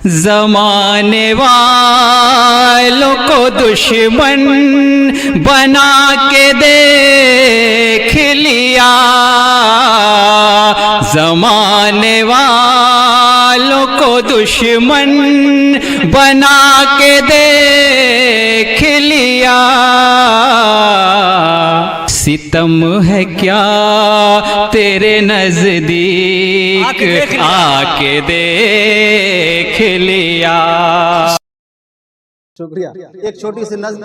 زمانے والوں کو دشمن بنا کے دیکھ لیا، زمانے والوں کو دشمن بنا کے دیکھ لیا، ستم ہے کیا تیرے نزدیک آ کے دیکھ لیا۔ شکریہ۔ ایک چھوٹی سی نظم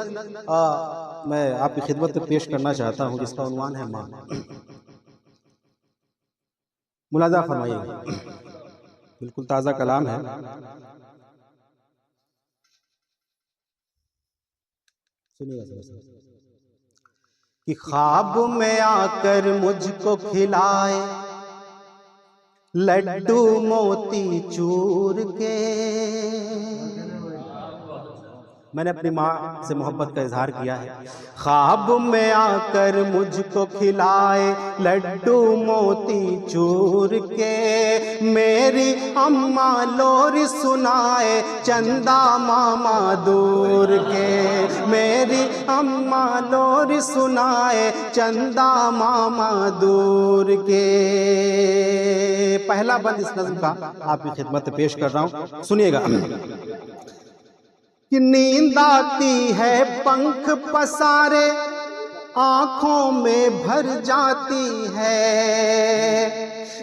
میں آپ کی خدمت میں پیش کرنا چاہتا ہوں جس کا عنوان ہے ماں۔ ملاحظہ فرمائیے گا، بالکل تازہ کلام ہے۔ سنیے گا کہ خواب میں آ کر مجھ کو کھلائے لڈو موتی چور کے، میں نے اپنی ماں سے محبت کا اظہار کیا ہے۔ خواب میں آ کر مجھ کو کھلائے لڈو موتی چور کے، میری اماں لوری سنائے چندہ ماما دور کے، میری اماں لوری سنائے چندہ ماما دور کے۔ پہلا بند اس نظم کا آپ کی خدمت میں پیش کر رہا ہوں، سنیے گا کہ نیند آتی ہے پنکھ پسارے آنکھوں میں بھر جاتی ہے،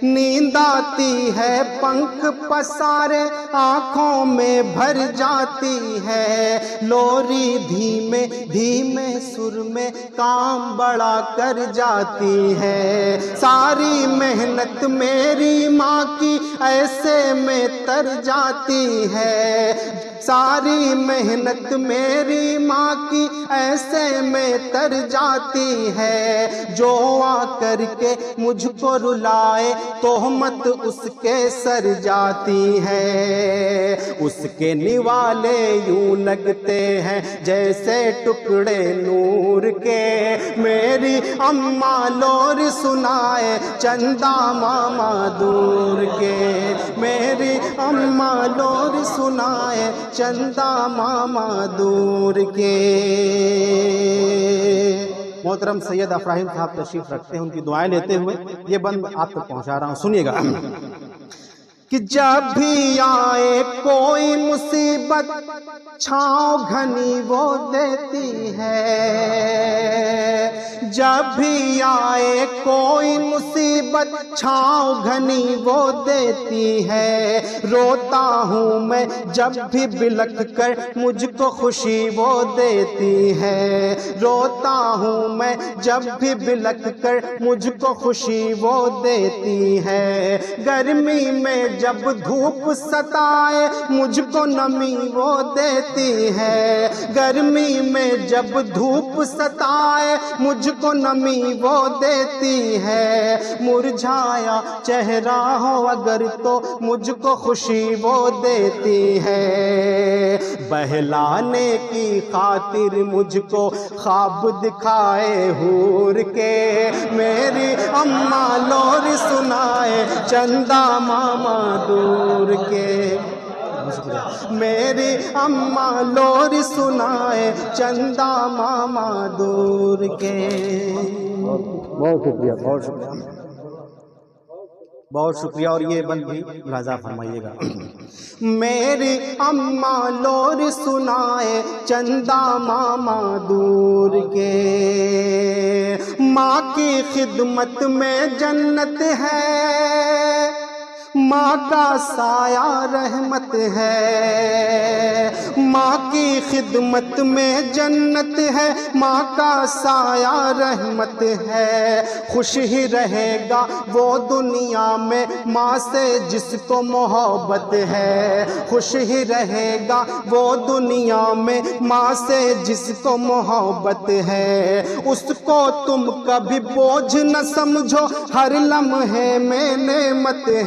نیند آتی ہے پنکھ پسارے آنکھوں میں بھر جاتی ہے، لوری دھیمے دھیمے سر میں کام بڑا کر جاتی ہے، ساری محنت میری ماں کی ایسے میں تر جاتی ہے، ساری محنت میری ماں کی ایسے میں تر جاتی ہے، جو آ کر کے مجھ کو رلائے تہمت اس کے سر جاتی ہے، اس کے نوالے یوں لگتے ہیں جیسے ٹکڑے نور کے، میری اماں لور سنائے چندہ ماما دور کے، میری اماں لور سنائے چندہ ماما دور کے۔ محترم سید افراہیم صاحب تشریف رکھتے ہیں، ان کی دعائیں لیتے ہوئے یہ بند آپ تک پہنچا رہا ہوں، سنیے گا کہ جب بھی آئے کوئی مصیبت چھاؤں گھنی وہ دیتی ہے، جب بھی آئے کوئی مصیبت چھاؤں گھنی وہ دیتی ہے، روتا ہوں میں جب بھی بلک کر مجھ کو خوشی وہ دیتی ہے، روتا ہوں میں جب بھی بلک کر مجھ کو خوشی وہ دیتی ہے، گرمی میں جب دھوپ ستائے مجھ کو نمی وہ دیتی ہے، گرمی میں جب دھوپ ستائے مجھ کو نمی وہ دیتی ہے، مرجھایا چہرہ ہو اگر تو مجھ کو خوشی وہ دیتی ہے، بہلانے کی خاطر مجھ کو خواب دکھائے حور کے، میری اماں لور سنائے چندہ ماما دور کے، میری اماں لور سنائے چندہ ماما دور کے۔ بہت شکریہ، بہت شکریہ، بہت شکریہ۔ اور یہ بند بھی ملاحظہ فرمائیے گا، میری اماں لور سنائے چندہ ماما دور کے، ماں کی خدمت میں جنت ہے، ماں کا سایہ رحمت ہے، ماں کی خدمت میں جنت ہے، ماں کا سایہ رحمت ہے، خوش ہی رہے گا وہ دنیا میں ماں سے جس کو محبت ہے، خوش ہی رہے گا وہ دنیا میں ماں سے جس کو محبت ہے، اس کو تم کبھی بوجھ نہ سمجھو ہر لمحے میں نعمت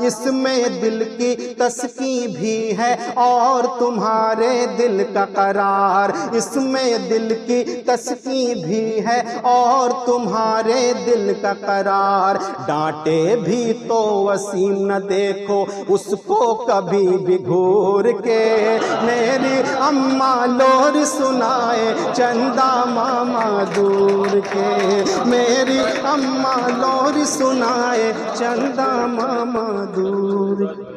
اس میں دل کی تسکین بھی ہے اور تمہارے دل کا قرار، اس میں دل کی تسکین بھی ہے اور تمہارے دل کا قرار۔ ڈانٹے بھی تو وسیم نہ دیکھو اس کو کبھی بھی گھور کے، میری اماں لور سنائے چندہ ماما دور کے، میری اماں لور سنائے چندہ ماما دور کے۔